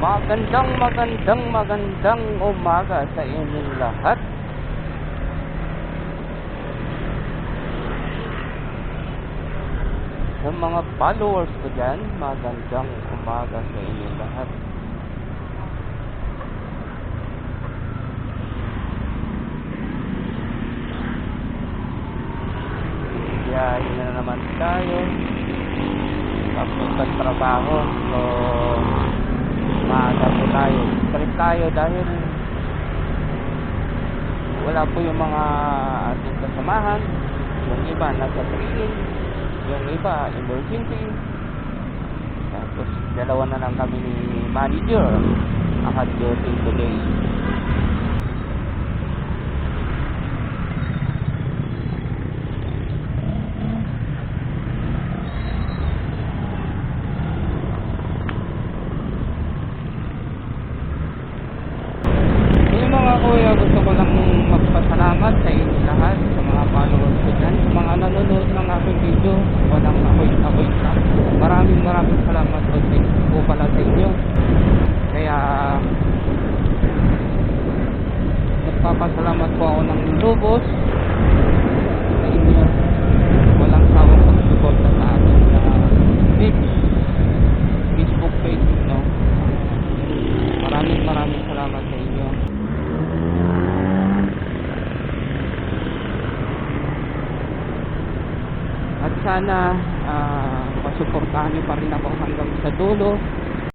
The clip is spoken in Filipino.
Magandang umaga sa inyong lahat. Sa mga followers ko dyan, magandang umaga sa inyong lahat. Biyahe na naman tayo papuntang trabaho. So maaga po tayo. Balik tayo dahil wala po yung mga ating kasamahan. Yung iba nasa training, yung iba emergency. Tapos dalawa na lang kami ni manager ang duty today. Kuya, gusto ko lang magpasalamat sa inyo lahat, sa mga followers ko dyan, sa mga nanonood ng aking video. Walang ako'y lang. Maraming salamat po pala sa inyo. Kaya nagpapasalamat po ako ng lubos sa inyo. Walang sawang pagsuporta sa ating Facebook page, no? Maraming salamat sa inyo. At sana masuportahan niyo pa rin ako hanggang sa dulo.